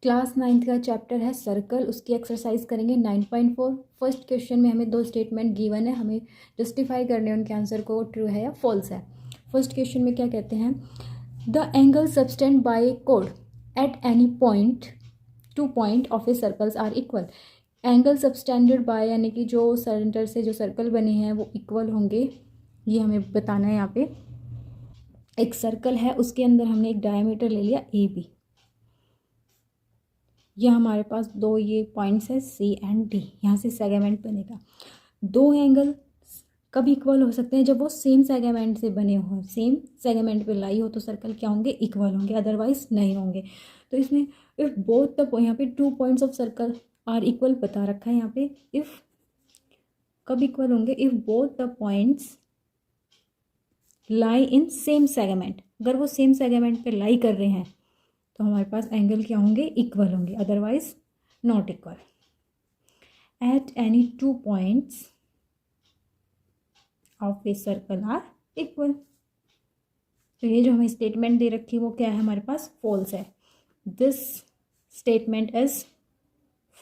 Class 9th का chapter है circle, उसकी एक्सरसाइज करेंगे 9.4। फर्स्ट क्वेश्चन में हमें दो स्टेटमेंट गिवन है, हमें जस्टिफाई करने उनके आंसर को ट्रू है या फॉल्स है। फर्स्ट क्वेश्चन में क्या कहते हैं, द एंगल सबटेंड बाय कोड at any point to point of a circles are equal. Angle subtended by यानी कि जो सेंटर से जो सर्कल बने हैं वो इक्वल होंगे, ये हमें बताना है। यहाँ पे एक सर्कल है, उसके अंदर हमने एक डायमीटर ले लिया ए बी, यह हमारे पास दो ये पॉइंट्स है सी एंड डी, यहाँ से सेगमेंट बनेगा। दो एंगल कब इक्वल हो सकते हैं, जब वो सेम सेगमेंट से बने हो, सेम सेगमेंट पे लाई हो तो सर्कल क्या होंगे, इक्वल होंगे, अदरवाइज नहीं होंगे। तो इसमें इफ बोथ द, यहाँ पे 2 points of circle are equal बता रखा है यहाँ पे। इफ कब इक्वल होंगे, if both the points lie in same segment, अगर वो सेम सेगमेंट पे लाई कर रहे हैं तो हमारे पास एंगल क्या होंगे, इक्वल होंगे, otherwise not equal. At any 2 points of a circle are equal. तो ये जो हमें स्टेटमेंट दे रखी है वो क्या है, हमारे पास फॉल्स है। This statement is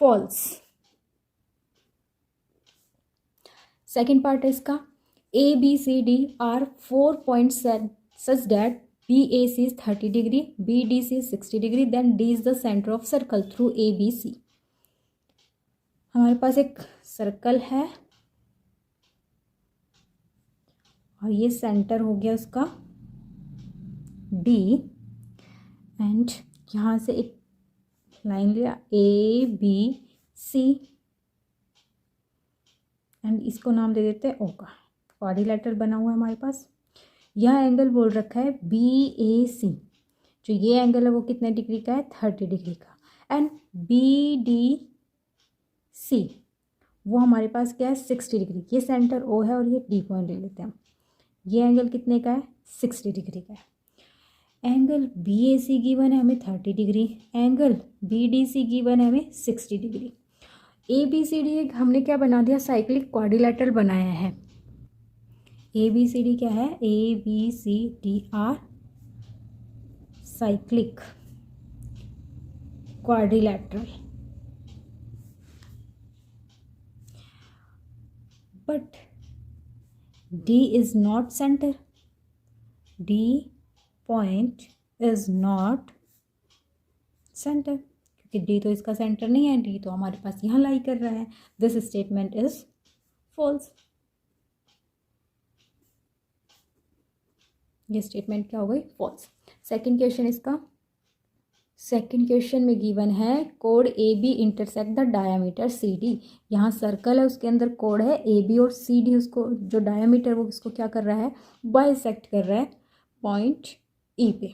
false. Second part है इसका, A B C D are 4 points such that BAC is 30 degree, BDC is 60 degree, then D is the center of circle through ABC। हमारे पास एक सर्कल है और ये centre हो गया उसका D, एंड यहाँ से एक लाइन लिया ABC एंड इसको नाम दे देते हैं O का, क्वाड्रिलेटरल बना हुआ है हमारे पास। यह एंगल बोल रखा है BAC, जो ये एंगल है वो कितने डिग्री का है, 30 डिग्री का। एंड BDC वो हमारे पास क्या है, 60 डिग्री। ये सेंटर O है और ये D पॉइंट ले लेते हैं हम। ये एंगल कितने का है, 60 डिग्री का है। एंगल BAC गिवन है हमें 30 डिग्री, एंगल BDC गिवन है हमें 60 डिग्री। ABCD हमने क्या बना दिया, साइक्लिक क्वाड्रिलेटरल बनाया है। ABCD क्या है, ABCD are cyclic quadrilateral, but D is not center, D point is not center, क्योंकि D तो इसका सेंटर नहीं है, D तो हमारे पास यहाँ लाई कर रहा है। This statement is false. ये स्टेटमेंट क्या हो गई, फॉल्स। सेकंड क्वेश्चन इसका, सेकंड क्वेश्चन में गिवन है कोड AB intersect the diameter CD। यहाँ सर्कल है, उसके अंदर कोड है AB और CD, उसको जो डायामीटर वो इसको क्या कर रहा है, बाइसेक्ट कर रहा है पॉइंट E पे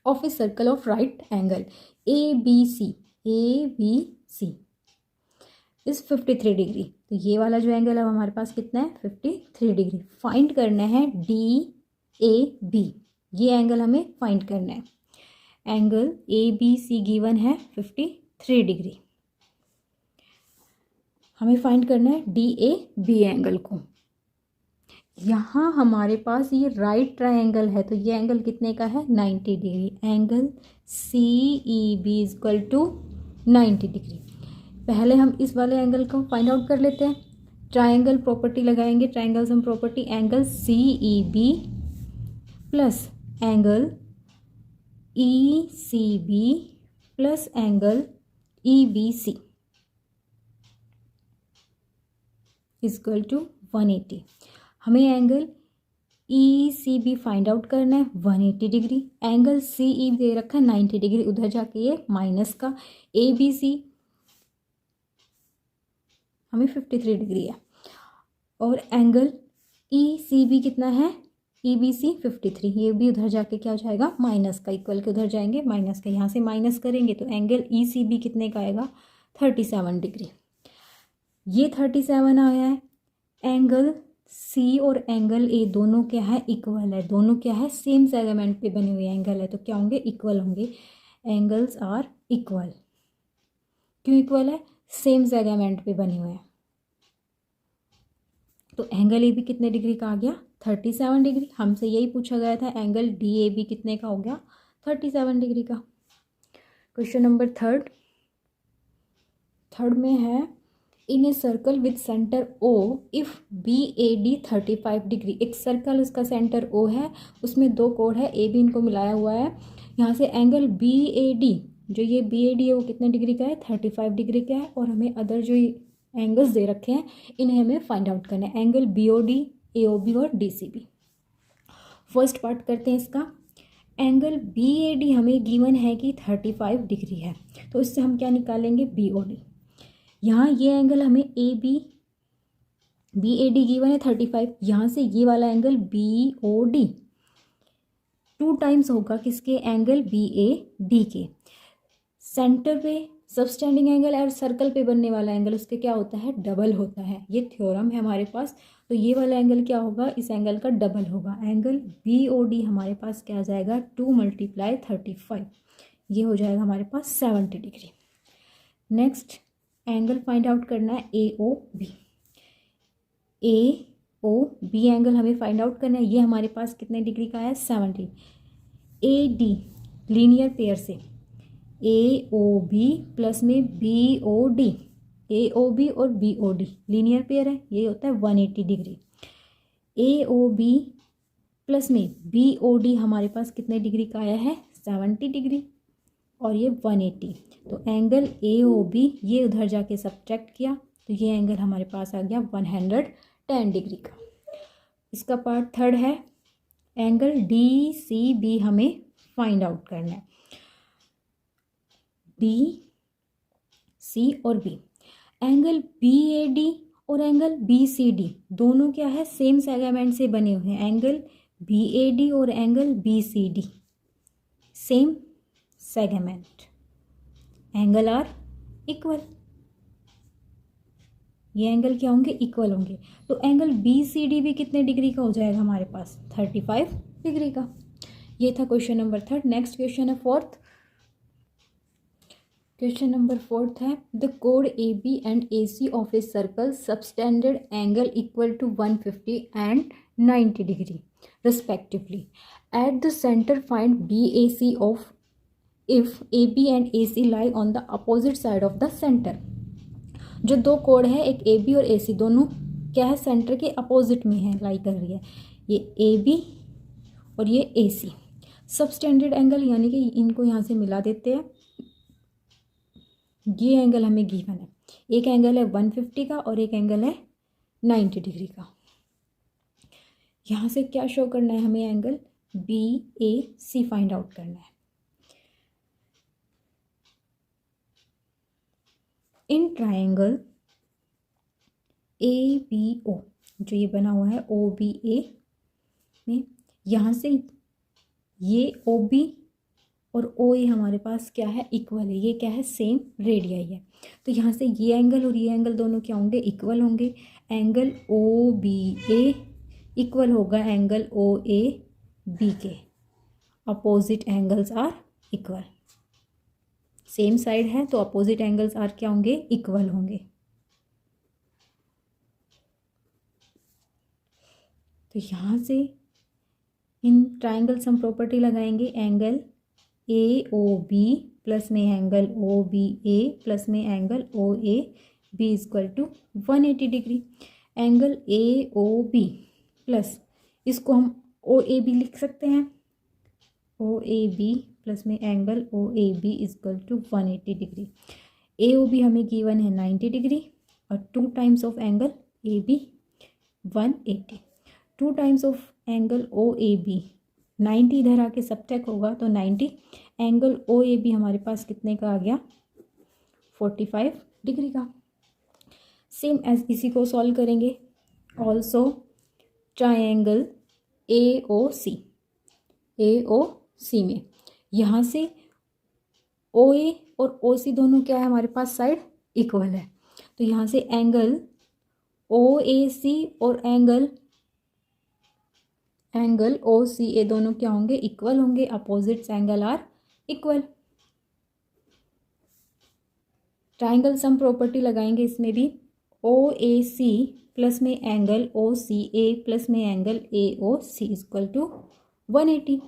of a circle of right angle ABC is 53 degree. तो ये वाला जो एंगल है हमारे पास कितना है, 53 डिग्री। फाइंड करना है DAB, ये एंगल हमें फाइंड करना है। एंगल ABC गिवन है 53 डिग्री, हमें फाइंड करना है DAB एंगल को। यहाँ हमारे पास ये राइट ट्रायंगल है, तो ये एंगल कितने का है, 90 degree. Angle CEB is equal to 90 degree. पहले हम इस वाले एंगल को फाइंड आउट कर लेते हैं। ट्रायंगल प्रॉपर्टी लगाएंगे, triangle sum property, angle CEB plus angle ECB plus angle EBC equal to 180। हमें एंगल ECB फाइंड आउट करना है 180 डिग्री, एंगल CE दे रखा है 90 डिग्री, उधर जाके ये माइनस का, ABC हमें 53 डिग्री है, और एंगल ECB कितना है, EBC 53, ये भी उधर जाके क्या हो जाएगा, माइनस का, इक्वल के उधर जाएंगे माइनस का, यहाँ से माइनस करेंगे तो एंगल ECB कितने का आएगा, 37 डिग्री। ये 37 आया है। एंगल C और एंगल A दोनों क्या है, इक्वल है, दोनों क्या है, सेम सेगमेंट पे बने हुए एंगल है, तो क्या होंगे, इक्वल होंगे। एंगल्स आर इक्वल, क्यों इक्वल है, सेम सेगमेंट पे बने हुए हैं। तो एंगल AB कितने डिग्री का आ गया, 37 डिग्री। हमसे यही पूछा गया था, एंगल DAB कितने का हो गया, 37 डिग्री का। क्वेश्चन नंबर थर्ड में है, in a circle with centre O if BAD 35 डिग्री। एक सर्कल, उसका सेंटर O है, उसमें दो कोण है AB, इनको मिलाया हुआ है। यहाँ से एंगल BAD, जो ये BAD है वो कितने डिग्री का है, 35 डिग्री का है। और हमें अदर जो एंगल्स दे रखे हैं इन्हें हमें फाइंड आउट करना है, एंगल BOD, AOB और DCB। फर्स्ट पार्ट करते हैं इसका। एंगल BAD हमें गिवन है कि 35 डिग्री है, तो इससे हम क्या निकालेंगे, BOD। यहाँ ये एंगल हमें BAD गिवन है 35, यहाँ से ये वाला एंगल BOD 2 टाइम्स होगा किसके, एंगल BAD के। सेंटर पे सबस्टेंडिंग एंगल और सर्कल पे बनने वाला एंगल उसके क्या होता है, डबल होता है। ये थ्योरम है हमारे पास। तो ये वाला एंगल क्या होगा, इस एंगल का डबल होगा। एंगल BOD हमारे पास क्या आ जाएगा, 2 × 35, ये हो जाएगा हमारे पास 70 degree. Next angle find out करना है AOB। AOB एंगल हमें फाइंड आउट करना है, ये हमारे पास कितने डिग्री का है, 70। AD लीनियर पेयर से AOB प्लस में BOD, AOB और BOD लीनियर पेयर है, ये होता है 180 डिग्री। AOB प्लस में BOD हमारे पास कितने डिग्री का आया है, 70 डिग्री, और ये 180। तो एंगल AOB ये उधर जाके सब्ट्रैक्ट किया, तो ये एंगल हमारे पास आ गया 110 डिग्री का। इसका पार्ट थर्ड है, एंगल DCB हमें फाइंड आउट करना है। BC और B, एंगल BAD और एंगल BCD दोनों क्या है, सेम सेगमेंट से बने हुए हैं। एंगल BAD और angle BCD same segment, angle are equal. ये एंगल क्या होंगे, इक्वल होंगे। तो एंगल BCD भी कितने डिग्री का हो जाएगा हमारे पास, 35 डिग्री का। ये था question number third. Next question है फोर्थ। क्वेश्चन नंबर फोर्थ है, द कोड AB and AC of a circle subtended angle equal to 150 and 90 degree respectively. At the centre find BAC of if AB and AC lie on the opposite side of the centre. जो दो code है, एक AB और AC, दोनों क्या है, centre के opposite में है, लाई कर रही है। ये AB और ये AC सबटेंडेड एंगल, यानी कि इनको यहाँ से मिला देते हैं। ये एंगल हमें गिवन है, एक एंगल है 150 का और एक एंगल है 90 डिग्री का। यहाँ से क्या शो करना है हमें, एंगल BAC फाइंड आउट करना है। इन ट्रायंगल ABO, जो ये बना हुआ है OBA में, यहाँ से ये OB और OA हमारे पास क्या है, इक्वल है। ये क्या है, सेम रेडियाई है। तो यहाँ से ये एंगल और ये एंगल दोनों क्या होंगे, इक्वल होंगे। एंगल OBA इक्वल होगा एंगल OAB के। Opposite angles are equal, same side है तो अपोजिट एंगल्स आर क्या होंगे, इक्वल होंगे। तो यहाँ से इन ट्रायंगल्स हम प्रॉपर्टी लगाएंगे, एंगल AOB प्लस में एंगल OBA प्लस में angle OAB equal to 180 degree. Angle AOB plus, इसको हम OAB लिख सकते हैं, OAB प्लस में angle OAB equal to 180 degree. AOB हमें गिवन है 90 डिग्री और 2 times of angle AB 180। 2 times of angle OAB 90 इधर आके सबट्रैक्ट होगा तो 90। एंगल OAB हमारे पास कितने का आ गया, 45 डिग्री का। सेम एज इसी को सॉल्व करेंगे। ऑल्सो ट्रायंगल AOC में यहाँ से OA और OC दोनों क्या है हमारे पास, साइड इक्वल है। तो यहाँ से एंगल OAC और एंगल OCA दोनों क्या होंगे, इक्वल होंगे। Opposites angle are equal. Triangle sum property लगाएंगे इसमें भी। OAC प्लस में एंगल OCA प्लस में angle AOC equal to 180।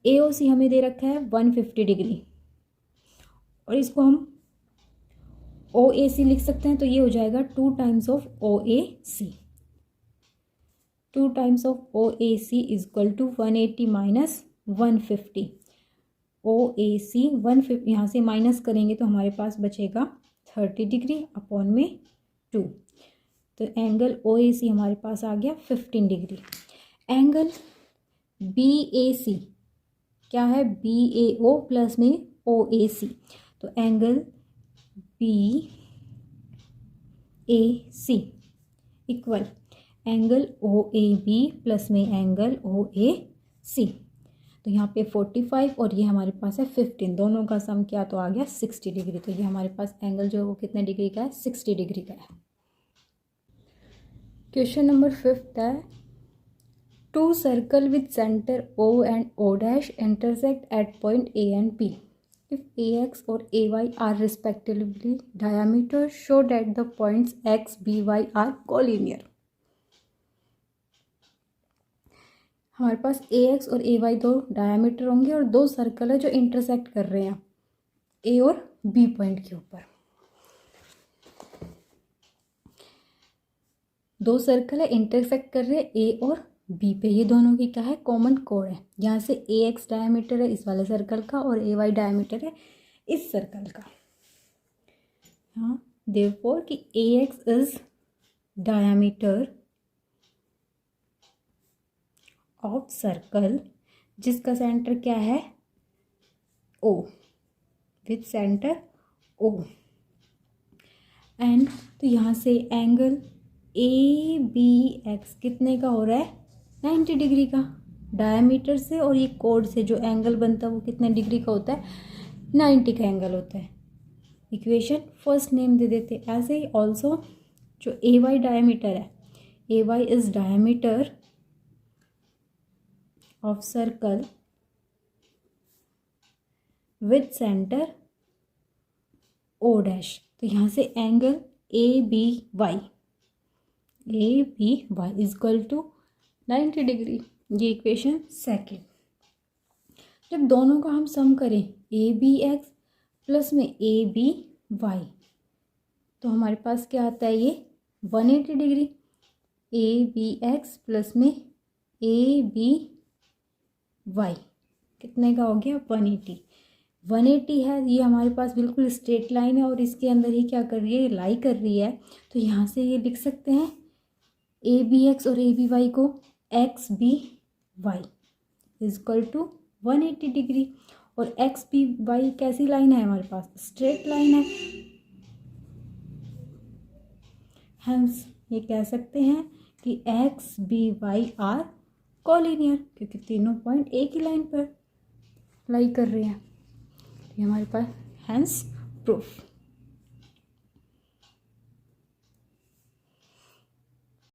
AOC हमें दे रखा है 150 डिग्री और इसको हम OAC लिख सकते हैं, तो ये हो जाएगा 2 times of OAC। 2 times of OAC is equal to 180 minus 150। OAC 150 यहाँ से माइनस करेंगे तो हमारे पास बचेगा 30 डिग्री अपॉन में 2। तो एंगल OAC हमारे पास आ गया 15 डिग्री। एंगल BAC क्या है, BAO प्लस में OAC, तो angle BAC equal angle OAB plus में एंगल OAC। तो यहाँ पे 45 और ये हमारे पास है 15, दोनों का सम क्या तो आ गया 60 डिग्री। तो ये हमारे पास एंगल जो है वो कितने डिग्री का है, 60 डिग्री का है। क्वेश्चन नंबर 5 है, 2 circle with centre O and O dash intersect at point A and P. If AX or AY are respectively diameter, show that the points X, B, Y are collinear. हमारे पास AX और AY दो diameter होंगे और दो circle है जो intersect कर रहे हैं A और B पॉइंट के ऊपर। दो सर्कल है इंटरसेक्ट कर रहे हैं A और B पे, ये दोनों की क्या है, कॉमन कोड है। यहाँ से AX डायमीटर है इस वाले सर्कल का और AY डायमीटर है इस सर्कल का। हाँ, देयरफॉर कि AX is diameter of circle जिसका सेंटर क्या है, O, with centre O। And तो यहाँ से एंगल ABX कितने का हो रहा है, 90 डिग्री का डायमीटर से, और ये कोड से जो एंगल बनता है वो कितने डिग्री का होता है, 90 का एंगल होता है। इक्वेशन फर्स्ट नेम दे देते। ऐसे ही ऑल्सो जो AY डायमीटर है, AY is diameter of circle with centre O dash. तो यहाँ से angle ABY is equal to 90 degree. ये इक्वेशन सेकेंड। जब दोनों का हम सम करें ABX प्लस में ABY तो हमारे पास क्या आता है, ये 180 डिग्री। ABX प्लस में ABY कितने का हो गया, 180। 180 है, ये हमारे पास बिल्कुल स्ट्रेट लाइन है और इसके अंदर ही क्या कर रही है, लाई कर रही है। तो यहाँ से ये लिख सकते हैं ABX और ABY को XBY is equal to 180 degree. और XBY कैसी लाइन है, हमारे पास स्ट्रेट लाइन है। हेंस ये कह सकते हैं कि XBY आर कॉलिनियर, क्योंकि तीनों पॉइंट एक ही लाइन पर लाई कर रहे हैं। ये हमारे पास हेंस प्रूफ।